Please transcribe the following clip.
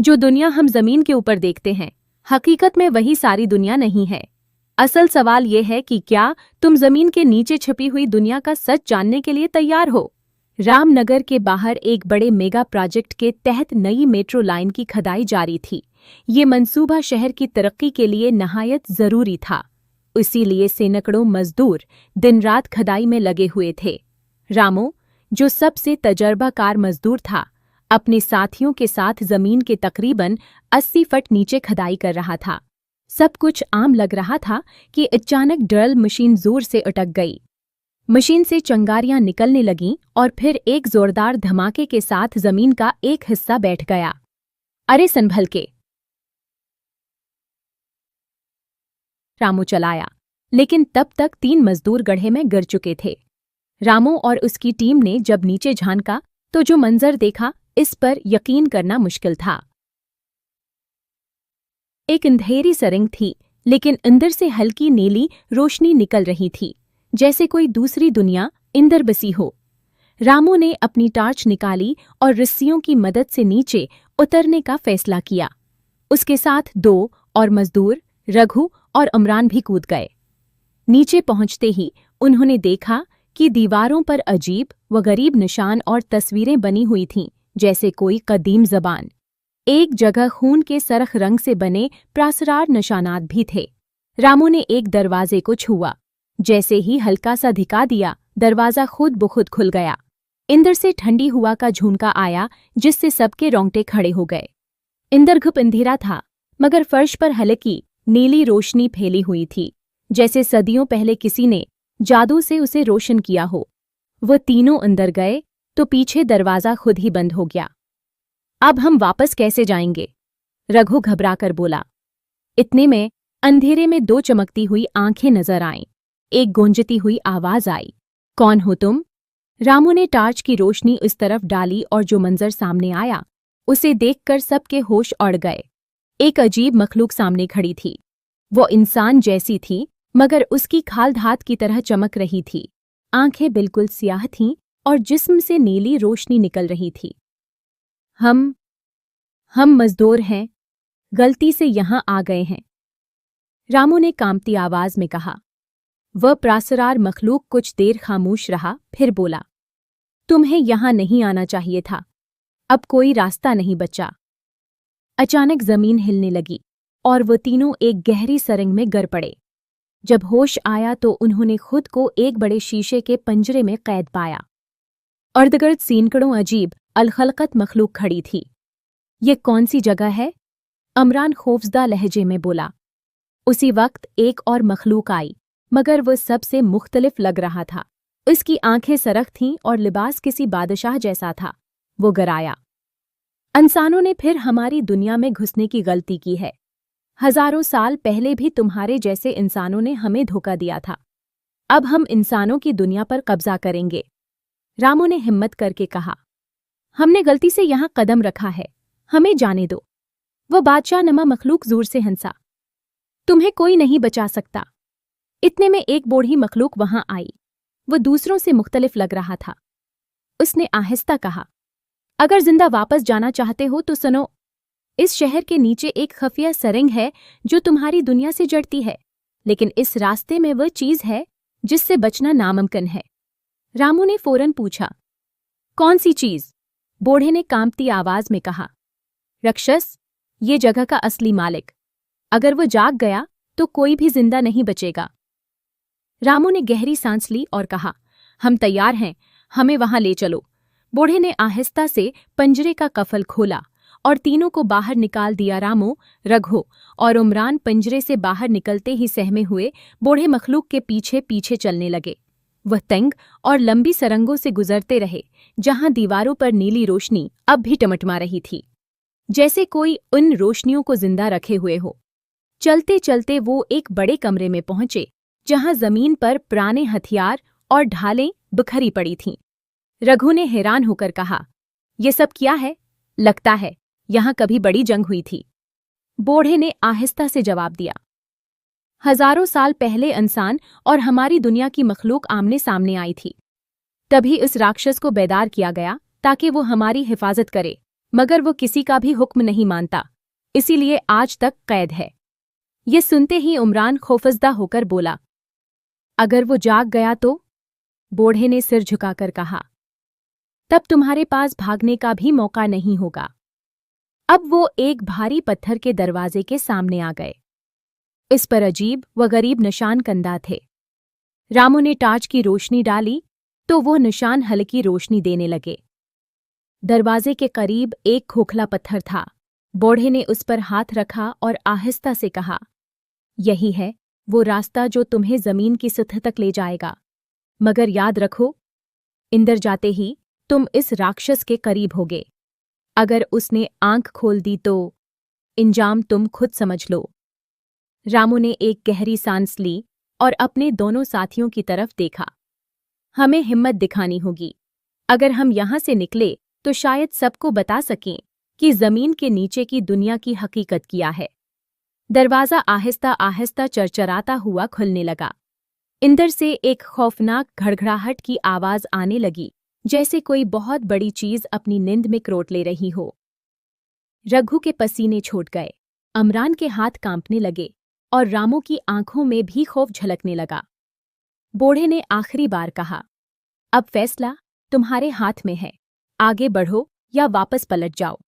जो दुनिया हम जमीन के ऊपर देखते हैं, हकीकत में वही सारी दुनिया नहीं है। असल सवाल ये है कि क्या तुम जमीन के नीचे छिपी हुई दुनिया का सच जानने के लिए तैयार हो? रामनगर के बाहर एक बड़े मेगा प्रोजेक्ट के तहत नई मेट्रो लाइन की खुदाई जारी थी। ये मंसूबा शहर की तरक्की के लिए नहायत जरूरी था। इसीलिए सैकड़ों मजदूर दिन रात खुदाई में लगे हुए थे। रामू, जो सबसे तजर्बाकार मजदूर था, अपने साथियों के साथ जमीन के तकरीबन 80 फुट नीचे खुदाई कर रहा था। सब कुछ आम लग रहा था कि अचानक ड्रिल मशीन जोर से अटक गई। मशीन से चिंगारियां निकलने लगीं और फिर एक जोरदार धमाके के साथ जमीन का एक हिस्सा बैठ गया। अरे संभल के! रामू चलाया, लेकिन तब तक 3 मजदूर गड्ढे में गिर चुके थे। रामू और उसकी टीम ने जब नीचे झांका तो जो मंजर देखा, इस पर यकीन करना मुश्किल था। एक अंधेरी सुरंग थी, लेकिन अंदर से हल्की नीली रोशनी निकल रही थी, जैसे कोई दूसरी दुनिया अंदर बसी हो। रामू ने अपनी टार्च निकाली और रस्सियों की मदद से नीचे उतरने का फैसला किया। उसके साथ 2 और मजदूर, रघु और इमरान भी कूद गए। नीचे पहुंचते ही उन्होंने देखा कि दीवारों पर अजीब व गरीब निशान और तस्वीरें बनी हुई थीं, जैसे कोई कदीम ज़बान। एक जगह खून के सरख रंग से बने प्रासरार निशानात भी थे। रामू ने एक दरवाजे को छुआ। जैसे ही हल्का सा धिका दिया, दरवाज़ा खुद ब खुद खुल गया। अंदर से ठंडी हवा का झोंका आया, जिससे सबके रोंगटे खड़े हो गए। अंदर घुप अंधेरा था, मगर फर्श पर हल्की नीली रोशनी फैली हुई थी, जैसे सदियों पहले किसी ने जादू से उसे रोशन किया हो। वो तीनों अंदर गए तो पीछे दरवाज़ा खुद ही बंद हो गया। अब हम वापस कैसे जाएंगे? रघु घबराकर बोला। इतने में अंधेरे में 2 चमकती हुई आंखें नजर आईं। एक गूंजती हुई आवाज आई, कौन हो तुम? रामू ने टार्च की रोशनी उस तरफ डाली और जो मंजर सामने आया, उसे देखकर सबके होश उड़ गए। एक अजीब मखलूक सामने खड़ी थी। वो इंसान जैसी थी, मगर उसकी खाल धात की तरह चमक रही थी। आंखें बिल्कुल स्याह थीं और जिस्म से नीली रोशनी निकल रही थी। हम मजदूर हैं, गलती से यहां आ गए हैं, रामू ने कांपती आवाज में कहा। वह प्रासरार मखलूक कुछ देर खामोश रहा, फिर बोला, तुम्हें यहां नहीं आना चाहिए था। अब कोई रास्ता नहीं बचा। अचानक जमीन हिलने लगी और वो तीनों एक गहरी सुरंग में गिर पड़े। जब होश आया तो उन्होंने खुद को एक बड़े शीशे के पंजरे में कैद पाया। अर्धगिर्द सैकड़ों अजीब अलखलकत मखलूक खड़ी थी। ये कौन सी जगह है? इमरान खौफजदा लहजे में बोला। उसी वक्त एक और मखलूक आई, मगर वह सबसे मुख्तलिफ लग रहा था। उसकी आंखें सरख थीं और लिबास किसी बादशाह जैसा था। वो गराया, इंसानों ने फिर हमारी दुनिया में घुसने की गलती की है। हजारों साल पहले भी तुम्हारे जैसे इंसानों ने हमें धोखा दिया था। अब हम इंसानों की दुनिया पर कब्जा करेंगे। रामू ने हिम्मत करके कहा, हमने गलती से यहां कदम रखा है, हमें जाने दो। वह बादशाह नमा मखलूक जोर से हंसा। तुम्हें कोई नहीं बचा सकता। इतने में एक बूढ़ी मखलूक वहां आई। वह दूसरों से मुख्तलिफ लग रहा था। उसने आहिस्ता कहा, अगर जिंदा वापस जाना चाहते हो तो सुनो। इस शहर के नीचे एक खफिया सुरंग है जो तुम्हारी दुनिया से जड़ती है, लेकिन इस रास्ते में वह चीज है जिससे बचना नामुमकिन है। रामू ने फौरन पूछा, कौन सी चीज? बूढ़े ने कांपती आवाज में कहा, राक्षस, ये जगह का असली मालिक। अगर वो जाग गया तो कोई भी जिंदा नहीं बचेगा। रामू ने गहरी सांस ली और कहा, हम तैयार हैं, हमें वहां ले चलो। बूढ़े ने आहिस्ता से पंजरे का कफल खोला और तीनों को बाहर निकाल दिया। रामू, रघु और इमरान पंजरे से बाहर निकलते ही सहमे हुए बूढ़े मखलूक के पीछे पीछे चलने लगे। वह तंग और लंबी सुरंगों से गुजरते रहे, जहां दीवारों पर नीली रोशनी अब भी टमटमा रही थी, जैसे कोई उन रोशनियों को जिंदा रखे हुए हो। चलते चलते वो एक बड़े कमरे में पहुंचे, जहां जमीन पर पुराने हथियार और ढालें बिखरी पड़ी थीं। रघु ने हैरान होकर कहा, ये सब क्या है? लगता है यहां कभी बड़ी जंग हुई थी। बूढ़े ने आहिस्ता से जवाब दिया, हजारों साल पहले इंसान और हमारी दुनिया की मखलूक आमने सामने आई थी। तभी उस राक्षस को बेदार किया गया ताकि वो हमारी हिफाजत करे, मगर वो किसी का भी हुक्म नहीं मानता, इसीलिए आज तक कैद है। ये सुनते ही उमरान खौफजदा होकर बोला, अगर वो जाग गया तो? बूढ़े ने सिर झुकाकर कहा, तब तुम्हारे पास भागने का भी मौका नहीं होगा। अब वो एक भारी पत्थर के दरवाजे के सामने आ गए। इस पर अजीब व गरीब निशान कंदा थे। रामू ने टार्च की रोशनी डाली तो वो निशान हल्की रोशनी देने लगे। दरवाजे के करीब एक खोखला पत्थर था। बूढ़े ने उस पर हाथ रखा और आहिस्ता से कहा, यही है वो रास्ता जो तुम्हें जमीन की सतह तक ले जाएगा। मगर याद रखो, इंदर जाते ही तुम इस राक्षस के करीब होगे। अगर उसने आंख खोल दी तो इंजाम तुम खुद समझ लो। रामू ने एक गहरी सांस ली और अपने दोनों साथियों की तरफ देखा। हमें हिम्मत दिखानी होगी। अगर हम यहां से निकले तो शायद सबको बता सकें कि जमीन के नीचे की दुनिया की हकीकत क्या है। दरवाजा आहिस्ता आहिस्ता चरचराता हुआ खुलने लगा। अंदर से एक खौफनाक घड़घड़ाहट की आवाज आने लगी, जैसे कोई बहुत बड़ी चीज अपनी नींद में क्रोट ले रही हो। रघु के पसीने छूट गए, अमरान के हाथ कांपने लगे और रामू की आंखों में भी खौफ झलकने लगा। बूढ़े ने आखिरी बार कहा, अब फैसला तुम्हारे हाथ में है, आगे बढ़ो या वापस पलट जाओ।